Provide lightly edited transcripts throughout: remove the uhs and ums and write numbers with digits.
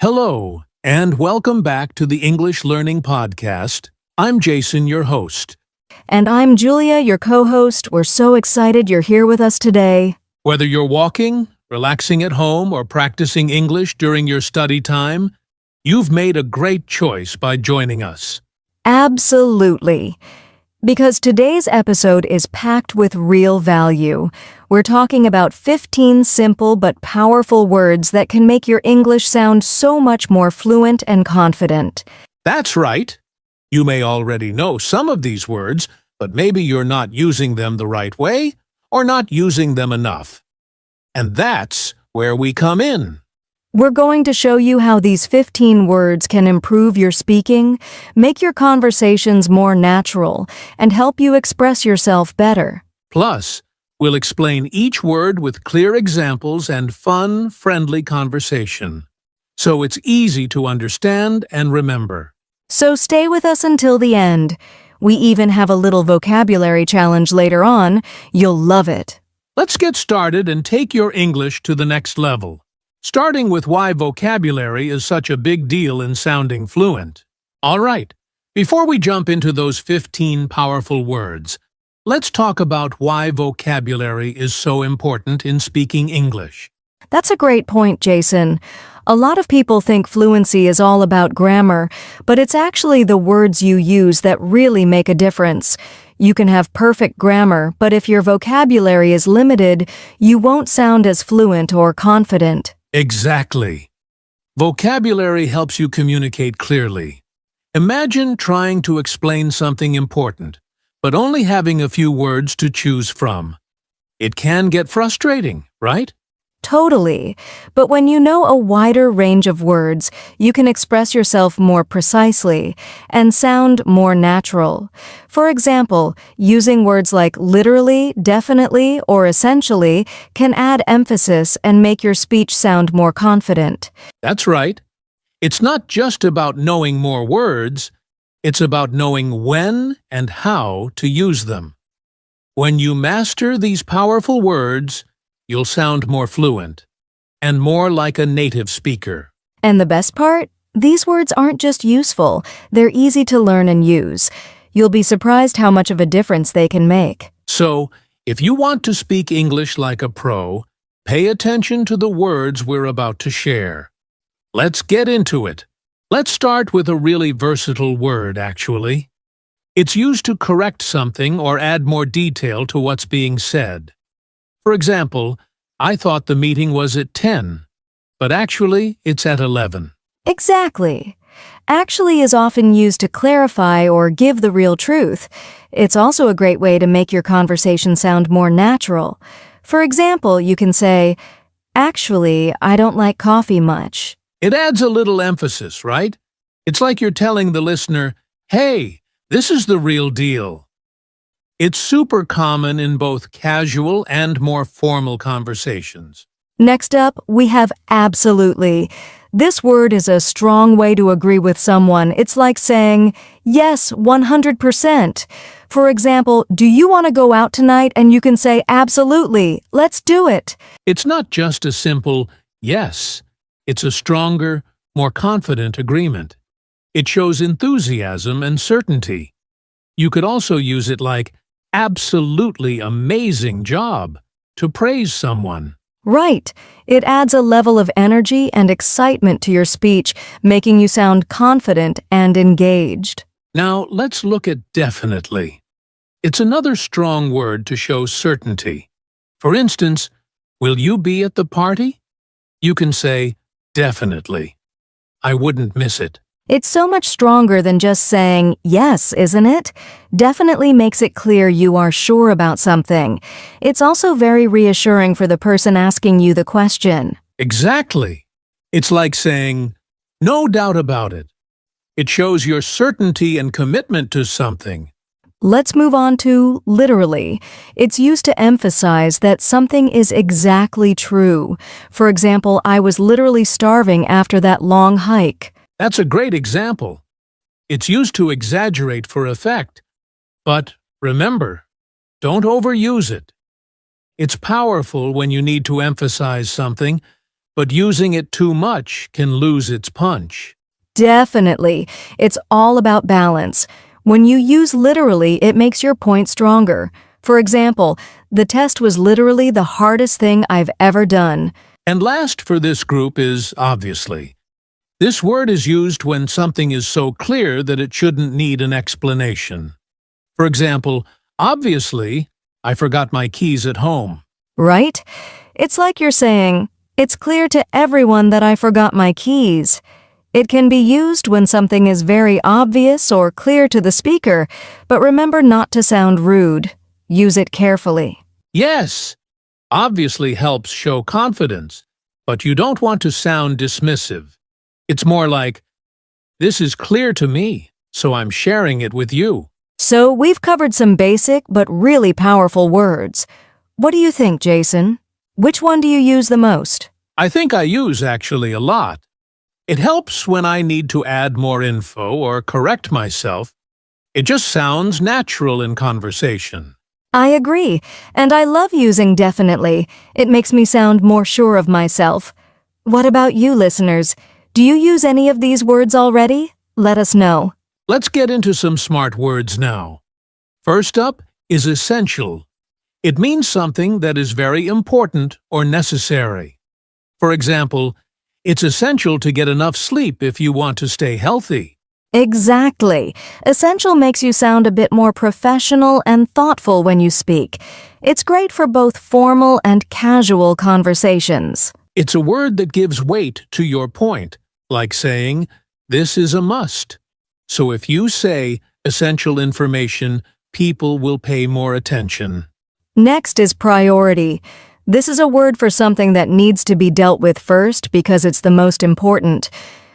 Hello, and welcome back to the English Learning Podcast. I'm Jason, your host. And I'm Julia, your co-host. We're so excited you're here with us today. Whether you're walking, relaxing at home, or practicing English during your study time, you've made a great choice by joining us. Absolutely. Because today's episode is packed with real value. We're talking about 15 simple but powerful words that can make your English sound so much more fluent and confident. That's right. You may already know some of these words, but maybe you're not using them the right way or not using them enough. And that's where we come in. We're going to show you how these 15 words can improve your speaking, make your conversations more natural, and help you express yourself better. Plus, we'll explain each word with clear examples and fun, friendly conversation, so it's easy to understand and remember. So stay with us until the end. We even have a little vocabulary challenge later on. You'll love it. Let's get started and take your English to the next level, starting with why vocabulary is such a big deal in sounding fluent. All right, before we jump into those 15 powerful words, let's talk about why vocabulary is so important in speaking English. That's a great point, Jason. A lot of people think fluency is all about grammar, but it's actually the words you use that really make a difference. You can have perfect grammar, but if your vocabulary is limited, you won't sound as fluent or confident. Exactly. Vocabulary helps you communicate clearly. Imagine trying to explain something important, but only having a few words to choose from. It can get frustrating, right? Totally. But when you know a wider range of words, you can express yourself more precisely and sound more natural. For example, using words like literally, definitely, or essentially can add emphasis and make your speech sound more confident. That's right. It's not just about knowing more words, it's about knowing when and how to use them. When you master these powerful words, you'll sound more fluent and more like a native speaker. And the best part? These words aren't just useful, they're easy to learn and use. You'll be surprised how much of a difference they can make. So, if you want to speak English like a pro, pay attention to the words we're about to share. Let's get into it. Let's start with a really versatile word, actually. It's used to correct something or add more detail to what's being said. For example, I thought the meeting was at 10, but actually it's at 11. Exactly. Actually is often used to clarify or give the real truth. It's also a great way to make your conversation sound more natural. For example, you can say, "Actually, I don't like coffee much." It adds a little emphasis, right? It's like you're telling the listener, "Hey, this is the real deal." It's super common in both casual and more formal conversations. Next up, we have absolutely. This word is a strong way to agree with someone. It's like saying, yes, 100%. For example, do you want to go out tonight? And you can say, absolutely, let's do it. It's not just a simple yes. It's a stronger, more confident agreement. It shows enthusiasm and certainty. You could also use it like, absolutely amazing job, to praise someone. Right. It adds a level of energy and excitement to your speech, making you sound confident and engaged. Now, let's look at definitely. It's another strong word to show certainty. For instance, will you be at the party? You can say, definitely. I wouldn't miss it. It's so much stronger than just saying yes, isn't it? Definitely makes it clear you are sure about something. It's also very reassuring for the person asking you the question. Exactly. It's like saying, no doubt about it. It shows your certainty and commitment to something. Let's move on to literally. It's used to emphasize that something is exactly true. For example, I was literally starving after that long hike. That's a great example. It's used to exaggerate for effect. But remember, don't overuse it. It's powerful when you need to emphasize something, but using it too much can lose its punch. Definitely. It's all about balance. When you use literally, it makes your point stronger. For example, the test was literally the hardest thing I've ever done. And last for this group is obviously. This word is used when something is so clear that it shouldn't need an explanation. For example, obviously, I forgot my keys at home. Right? It's like you're saying, it's clear to everyone that I forgot my keys. It can be used when something is very obvious or clear to the speaker, but remember not to sound rude. Use it carefully. Yes, obviously helps show confidence, but you don't want to sound dismissive. It's more like, this is clear to me, so I'm sharing it with you. So we've covered some basic but really powerful words. What do you think, Jason? Which one do you use the most? I think I use actually a lot. It helps when I need to add more info or correct myself. It just sounds natural in conversation. I agree, and I love using definitely. It makes me sound more sure of myself. What about you, listeners? Do you use any of these words already? Let us know. Let's get into some smart words now. First up is essential. It means something that is very important or necessary. For example, it's essential to get enough sleep if you want to stay healthy. Exactly. Essential makes you sound a bit more professional and thoughtful when you speak. It's great for both formal and casual conversations. It's a word that gives weight to your point, like saying, this is a must. So if you say essential information, people will pay more attention. Next is priority. This is a word for something that needs to be dealt with first because it's the most important.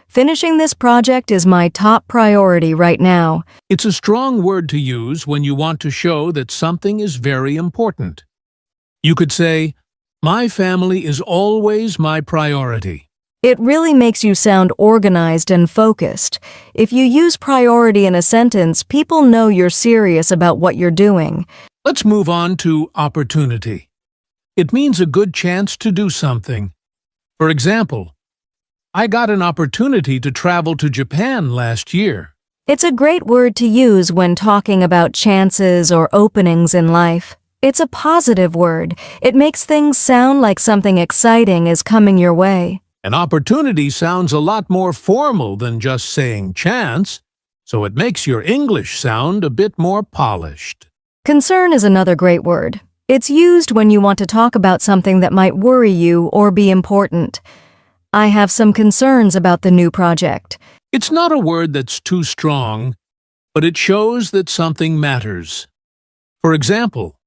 Finishing this project is my top priority right now. It's a strong word to use when you want to show that something is very important. You could say, my family is always my priority. It really makes you sound organized and focused. If you use priority in a sentence, people know you're serious about what you're doing. Let's move on to opportunity. It means a good chance to do something. For example, I got an opportunity to travel to Japan last year. It's a great word to use when talking about chances or openings in life. It's a positive word. It makes things sound like something exciting is coming your way. An opportunity sounds a lot more formal than just saying chance, so it makes your English sound a bit more polished. Concern is another great word. It's used when you want to talk about something that might worry you or be important. I have some concerns about the new project. It's not a word that's too strong, but it shows that something matters. For example,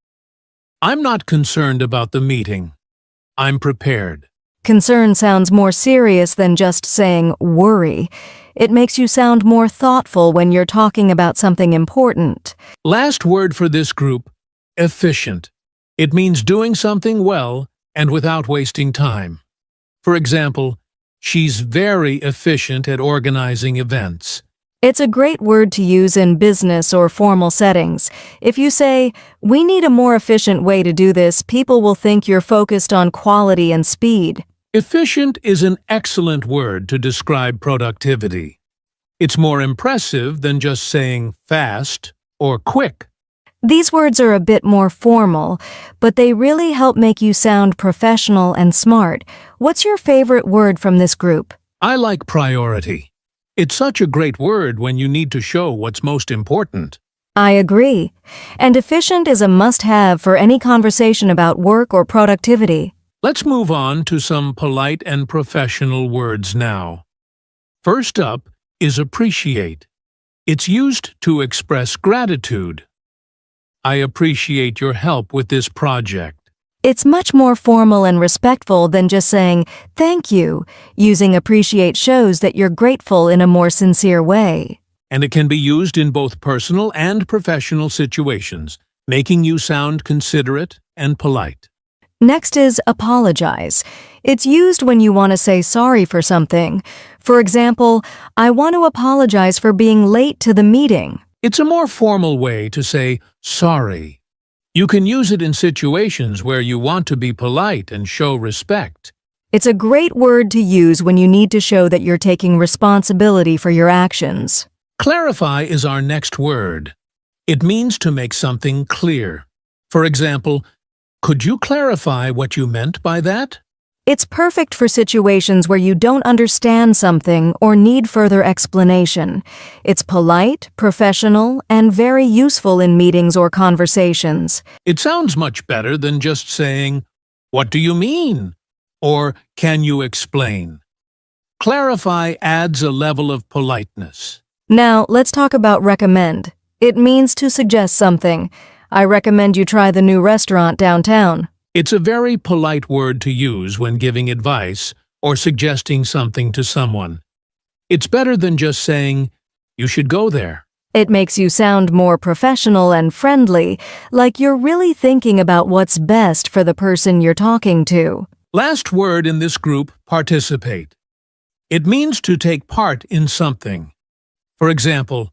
I'm not concerned about the meeting. I'm prepared. Concern sounds more serious than just saying worry. It makes you sound more thoughtful when you're talking about something important. Last word for this group, efficient. It means doing something well and without wasting time. For example, she's very efficient at organizing events. It's a great word to use in business or formal settings. If you say, we need a more efficient way to do this, people will think you're focused on quality and speed. Efficient is an excellent word to describe productivity. It's more impressive than just saying fast or quick. These words are a bit more formal, but they really help make you sound professional and smart. What's your favorite word from this group? I like priority. It's such a great word when you need to show what's most important. I agree. And efficient is a must-have for any conversation about work or productivity. Let's move on to some polite and professional words now. First up is appreciate. It's used to express gratitude. I appreciate your help with this project. It's much more formal and respectful than just saying, thank you. Using appreciate shows that you're grateful in a more sincere way. And it can be used in both personal and professional situations, making you sound considerate and polite. Next is apologize. It's used when you want to say sorry for something. For example, I want to apologize for being late to the meeting. It's a more formal way to say sorry. You can use it in situations where you want to be polite and show respect. It's a great word to use when you need to show that you're taking responsibility for your actions. Clarify is our next word. It means to make something clear. For example, could you clarify what you meant by that? It's perfect for situations where you don't understand something or need further explanation. It's polite, professional, and very useful in meetings or conversations. It sounds much better than just saying, "What do you mean?" or "Can you explain?" Clarify adds a level of politeness. Now, let's talk about recommend. It means to suggest something. I recommend you try the new restaurant downtown. It's a very polite word to use when giving advice or suggesting something to someone. It's better than just saying, "You should go there." It makes you sound more professional and friendly, like you're really thinking about what's best for the person you're talking to. Last word in this group, participate. It means to take part in something. For example,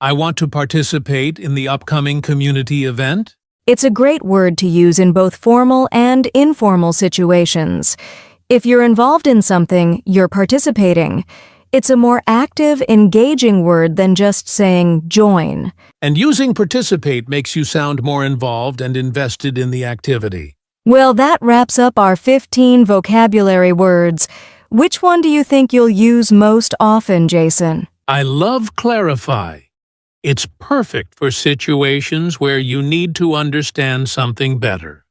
I want to participate in the upcoming community event. It's a great word to use in both formal and informal situations. If you're involved in something, you're participating. It's a more active, engaging word than just saying join. And using participate makes you sound more involved and invested in the activity. Well, that wraps up our 15 vocabulary words. Which one do you think you'll use most often, Jason? I love clarify. It's perfect for situations where you need to understand something better.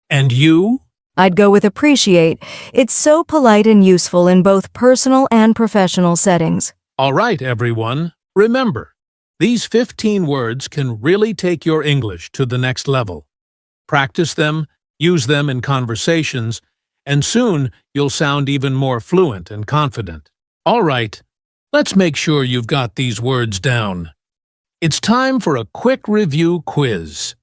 And you? I'd go with appreciate. It's so polite and useful in both personal and professional settings. All right, everyone. Remember, these 15 words can really take your English to the next level. Practice them, use them in conversations, and soon you'll sound even more fluent and confident. All right, let's make sure you've got these words down. It's time for a quick review quiz.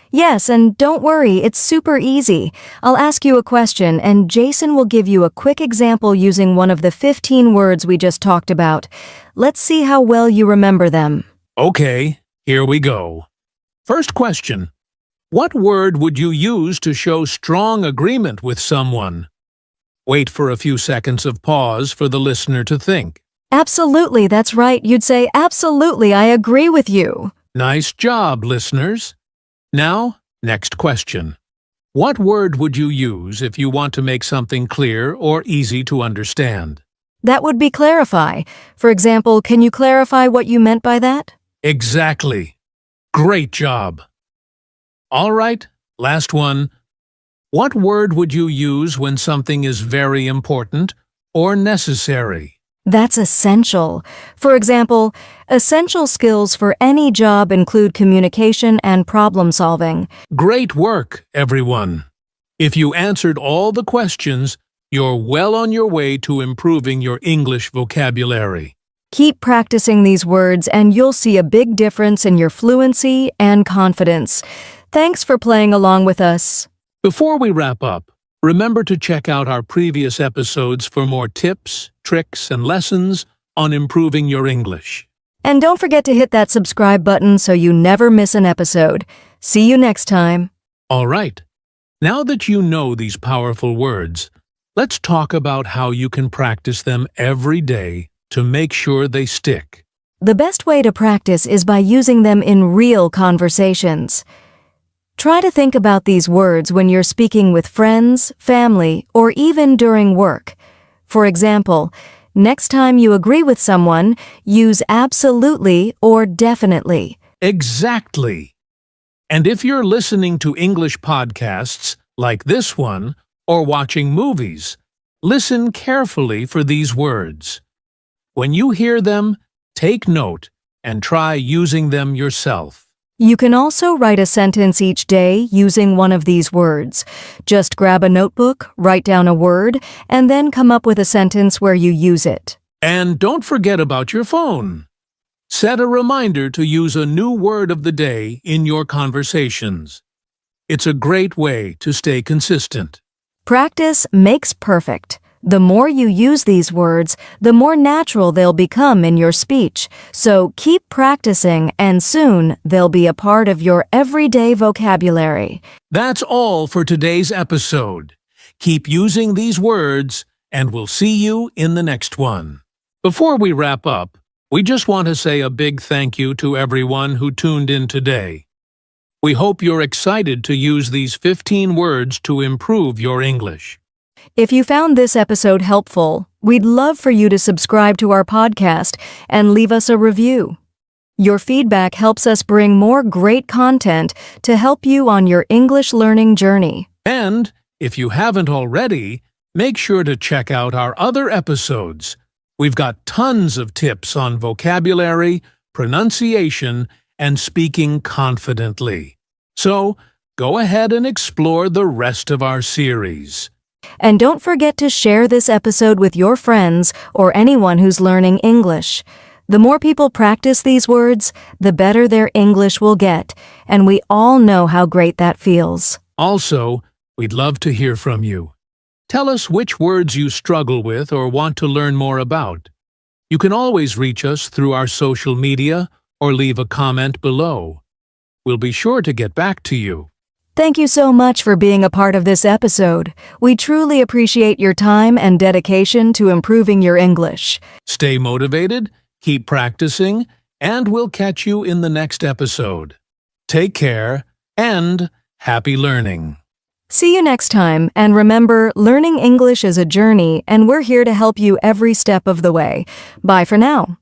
Yes, and don't worry, it's super easy. I'll ask you a question, and Jason will give you a quick example using one of the 15 words we just talked about. Let's see how well you remember them. Okay, here we go. First question. What word would you use to show strong agreement with someone? Wait for a few seconds of pause for the listener to think. Absolutely, that's right. You'd say, absolutely, I agree with you. Nice job, listeners. Now, next question. What word would you use if you want to make something clear or easy to understand? That would be clarify. For example, can you clarify what you meant by that? Exactly. Great job. All right, last one. What word would you use when something is very important or necessary? That's essential. For example, essential skills for any job include communication and problem solving. Great work, everyone. If you answered all the questions, you're well on your way to improving your English vocabulary. Keep practicing these words and you'll see a big difference in your fluency and confidence. Thanks for playing along with us. Before we wrap up, remember to check out our previous episodes for more tips, tricks, and lessons on improving your English. And don't forget to hit that subscribe button so you never miss an episode. See you next time. All right. Now that you know these powerful words, let's talk about how you can practice them every day to make sure they stick. The best way to practice is by using them in real conversations. Try to think about these words when you're speaking with friends, family, or even during work. For example, next time you agree with someone, use absolutely or definitely. Exactly. And if you're listening to English podcasts like this one or watching movies, listen carefully for these words. When you hear them, take note and try using them yourself. You can also write a sentence each day using one of these words. Just grab a notebook, write down a word, and then come up with a sentence where you use it. And don't forget about your phone. Set a reminder to use a new word of the day in your conversations. It's a great way to stay consistent. Practice makes perfect. The more you use these words, the more natural they'll become in your speech. So keep practicing, and soon they'll be a part of your everyday vocabulary. That's all for today's episode. Keep using these words, and we'll see you in the next one. Before we wrap up, we just want to say a big thank you to everyone who tuned in today. We hope you're excited to use these 15 words to improve your English. If you found this episode helpful, we'd love for you to subscribe to our podcast and leave us a review. Your feedback helps us bring more great content to help you on your English learning journey. And if you haven't already, make sure to check out our other episodes. We've got tons of tips on vocabulary, pronunciation, and speaking confidently. So, go ahead and explore the rest of our series. And don't forget to share this episode with your friends or anyone who's learning English. The more people practice these words, the better their English will get, and we all know how great that feels. Also, we'd love to hear from you. Tell us which words you struggle with or want to learn more about. You can always reach us through our social media or leave a comment below. We'll be sure to get back to you. Thank you so much for being a part of this episode. We truly appreciate your time and dedication to improving your English. Stay motivated, keep practicing, and we'll catch you in the next episode. Take care, and happy learning. See you next time, and remember, learning English is a journey, and we're here to help you every step of the way. Bye for now.